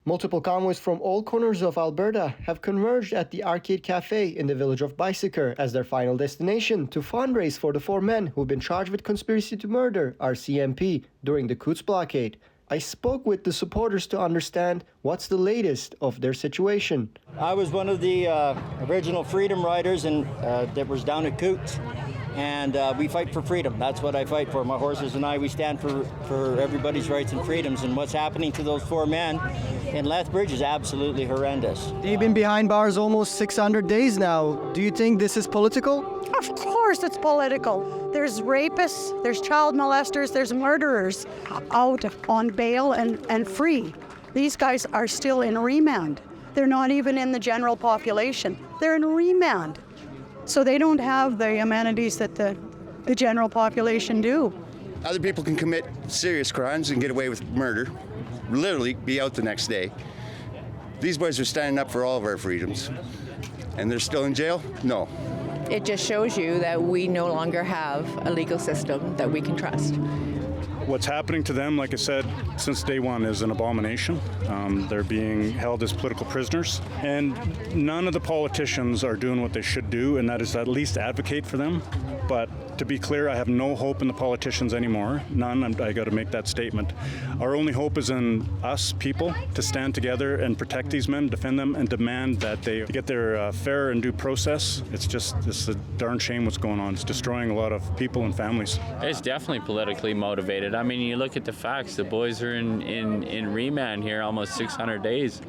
Multiple convoys from all corners of Alberta have converged at the Arcade Cafe in the village of Beiseker as their final destination to fundraise for the 4 men who've been charged with conspiracy to murder RCMP during the Coutts blockade. I spoke with the supporters to understand what's the latest of their situation. I was one of the original freedom riders that was down at Coutts. And we fight for freedom. That's what I fight for. My horses and I, we stand for everybody's rights and freedoms. And what's happening to those 4 men in Lethbridge is absolutely horrendous. You've been behind bars almost 600 days now. Do you think this is political? Of course it's political. There's rapists, there's child molesters, there's murderers out on bail and free. These guys are still in remand. They're not even in the general population. They're in remand. So they don't have the amenities that the general population do. Other people can commit serious crimes and get away with murder, literally be out the next day. These boys are standing up for all of our freedoms. And they're still in jail? No. It just shows you that we no longer have a legal system that we can trust. What's happening to them, like I said, since day one is an abomination. They're being held as political prisoners. And none of the politicians are doing what they should do, and that is at least advocate for them. But to be clear, I have no hope in the politicians anymore. None. I got to make that statement. Our only hope is in us people to stand together and protect these men, defend them, and demand that they get their fair and due process. It's a darn shame what's going on. It's destroying a lot of people and families. It's definitely politically motivated. I mean, you look at the facts. The boys are in remand here almost 600 days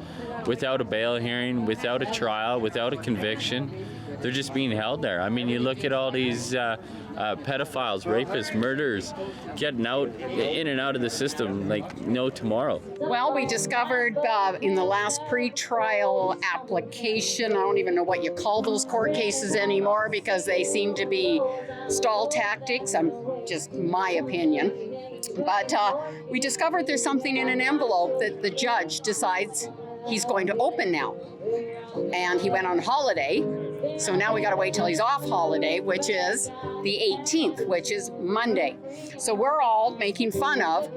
without a bail hearing, without a trial, without a conviction. They're just being held there. I mean, you look at all these pedophiles, rapists, murderers getting out, in and out of the system like no tomorrow. Well, we discovered in the last pre-trial application, I don't even know what you call those court cases anymore because they seem to be stall tactics, just my opinion. But we discovered there's something in an envelope that the judge decides he's going to open now. And he went on holiday. So now we got to wait till he's off holiday, which is the 18th, which is Monday. So we're all making fun of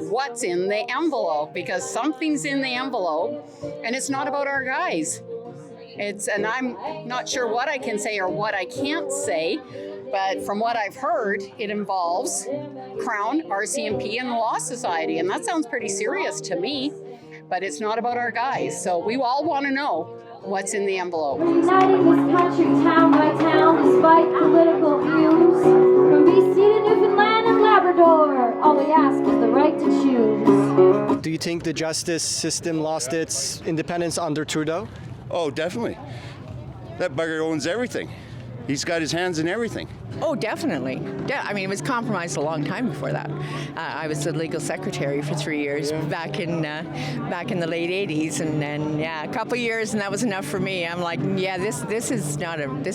what's in the envelope because something's in the envelope and it's not about our guys. And I'm not sure what I can say or what I can't say, but from what I've heard, it involves Crown, RCMP, and the Law Society. And that sounds pretty serious to me, but it's not about our guys. So we all want to know what's in the envelope. Uniting this country town by town despite political views. From BC to Newfoundland and Labrador, all we ask is the right to choose. Do you think the justice system lost its independence under Trudeau? Oh, definitely. That bugger owns everything. He's got his hands in everything. Oh, definitely. I mean, it was compromised a long time before that. I was the legal secretary for 3 years back in the late 80s, and then a couple years, and that was enough for me. I'm like, this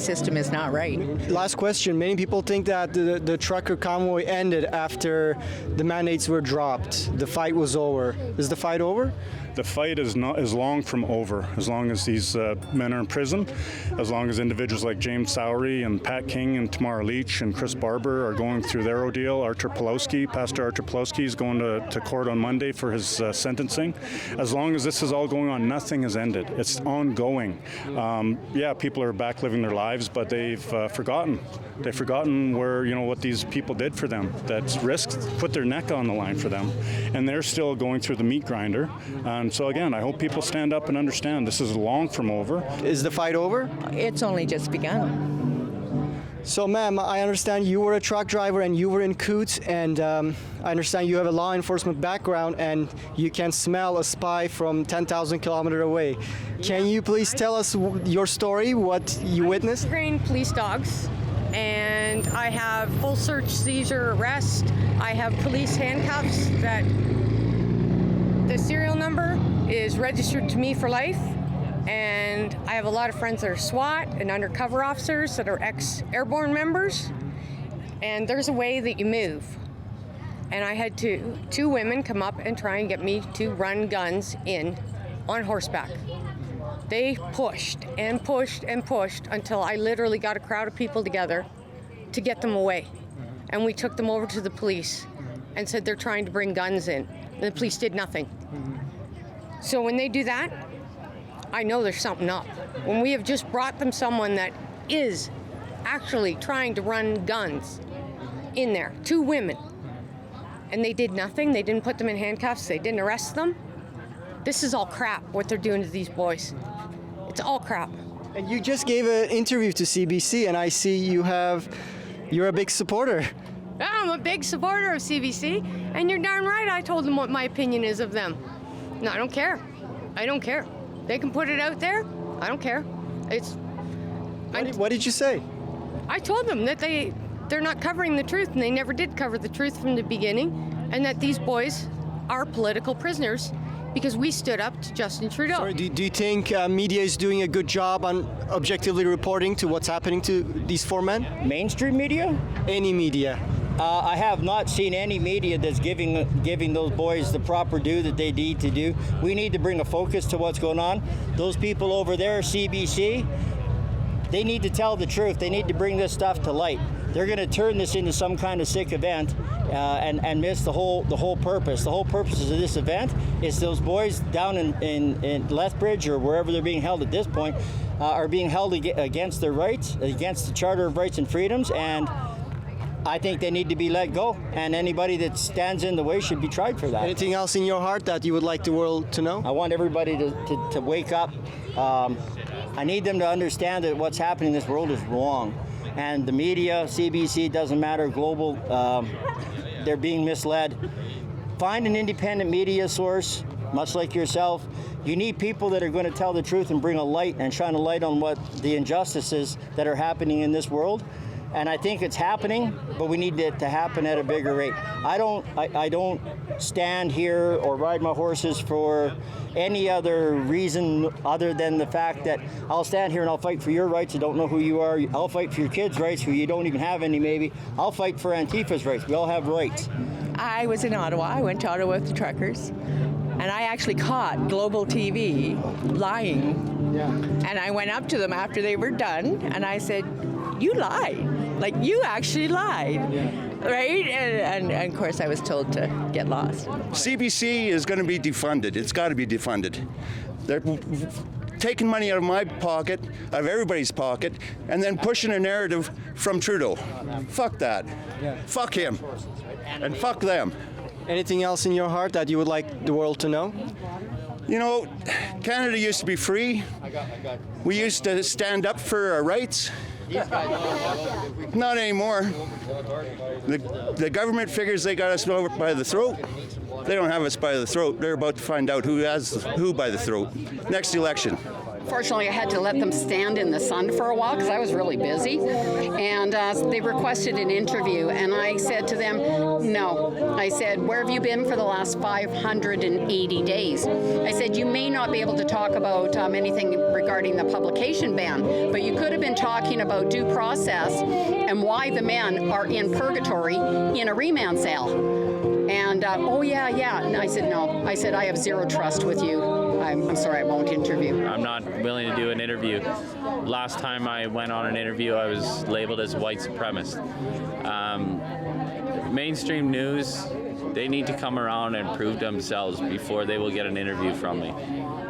system is not right. Last question. Many people think that the trucker convoy ended after the mandates were dropped. The fight was over. Is the fight over? The fight is long from over. As long as these men are in prison, as long as individuals like James Sowery and Pat King and Tamara Leach and Chris Barber are going through their ordeal. Pastor Artur Pawlowski is going to court on Monday for his sentencing. As long as this is all going on, nothing has ended. It's ongoing. People are back living their lives, but they've forgotten. They've forgotten what these people did for them. That's put their neck on the line for them, and they're still going through the meat grinder. And so again, I hope people stand up and understand this is long from over. Is the fight over? It's only just begun. So, ma'am, I understand you were a truck driver and you were in Coutts, and I understand you have a law enforcement background and you can smell a spy from 10,000 kilometers away. Can you please tell us your story, what you witnessed? Trained police dogs, and I have full search, seizure, arrest. I have police handcuffs that the serial number is registered to me for life. And I have a lot of friends that are SWAT and undercover officers that are ex-airborne members. And there's a way that you move. And I had two women come up and try and get me to run guns in on horseback. They pushed and pushed and pushed until I literally got a crowd of people together to get them away. And we took them over to the police and said they're trying to bring guns in. And the police did nothing. So when they do that, I know there's something up. When we have just brought them someone that is actually trying to run guns in there, 2 women, and they did nothing, they didn't put them in handcuffs, they didn't arrest them. This is all crap, what they're doing to these boys. It's all crap. And you just gave an interview to CBC, and I see you're a big supporter. I'm a big supporter of CBC, and you're darn right I told them what my opinion is of them. No, I don't care. I don't care. They can put it out there. I don't care. What did you say? I told them that they're not covering the truth, and they never did cover the truth from the beginning, and that these boys are political prisoners because we stood up to Justin Trudeau. Sorry, do you think media is doing a good job on objectively reporting to what's happening to these 4 men? Mainstream media? Any media? I have not seen any media that's giving those boys the proper due that they need to do. We need to bring a focus to what's going on. Those people over there, CBC, they need to tell the truth. They need to bring this stuff to light. They're going to turn this into some kind of sick event and miss the whole purpose. The whole purpose of this event is those boys down in Lethbridge or wherever they're being held at this point are being held against their rights, against the Charter of Rights and Freedoms, and I think they need to be let go, and anybody that stands in the way should be tried for that. Anything else in your heart that you would like the world to know? I want everybody to wake up. I need them to understand that what's happening in this world is wrong. And the media, CBC, doesn't matter, global, they're being misled. Find an independent media source, much like yourself. You need people that are going to tell the truth and bring a light and shine a light on what the injustices that are happening in this world. And I think it's happening, but we need it to happen at a bigger rate. I don't stand here or ride my horses for any other reason other than the fact that I'll stand here and I'll fight for your rights. I don't know who you are. I'll fight for your kids' rights, who you don't even have any maybe. I'll fight for Antifa's rights. We all have rights. I was in Ottawa. I went to Ottawa with the truckers, and I actually caught Global TV lying. Yeah. And I went up to them after they were done, and I said, "You lied. Like, you actually lied." Yeah. Right? And of course, I was told to get lost. CBC is going to be defunded. It's got to be defunded. They're taking money out of my pocket, out of everybody's pocket, and then pushing a narrative from Trudeau. Fuck that. Yeah. Fuck him. And fuck them. Anything else in your heart that you would like the world to know? You know, Canada used to be free. We used to stand up for our rights. Not anymore. The government figures they got us by the throat. They don't have us by the throat. They're about to find out who has who by the throat. Next election. Fortunately, I had to let them stand in the sun for a while because I was really busy. And they requested an interview, and I said to them, no. I said, where have you been for the last 580 days? I said, you may not be able to talk about anything regarding the publication ban, but you could have been talking about due process and why the men are in purgatory in a remand cell. And, oh, yeah. And I said, no. I said, I have zero trust with you. I'm sorry, I won't interview. I'm not willing to do an interview. Last time I went on an interview, I was labeled as white supremacist. Mainstream news, they need to come around and prove themselves before they will get an interview from me.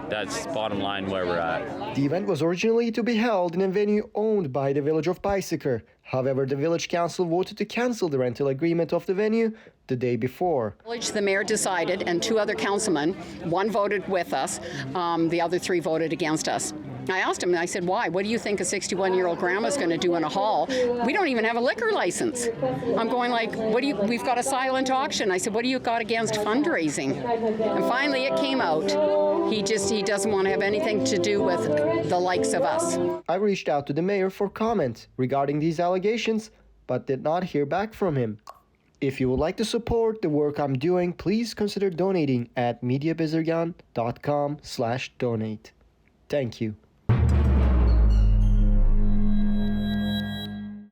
That's bottom line where we're at. The event was originally to be held in a venue owned by the village of Beiseker. However, the village council voted to cancel the rental agreement of the venue the day before. The mayor decided, and 2 other councilmen, one voted with us, the other 3 voted against us. I asked him, and I said, why? What do you think a 61-year-old grandma's going to do in a hall? We don't even have a liquor license. I'm going like, we've got a silent auction. I said, what do you got against fundraising? And finally it came out. He doesn't want to have anything to do with the likes of us. I reached out to the mayor for comment regarding these allegations, but did not hear back from him. If you would like to support the work I'm doing, please consider donating at mediabizergan.com/donate. Thank you.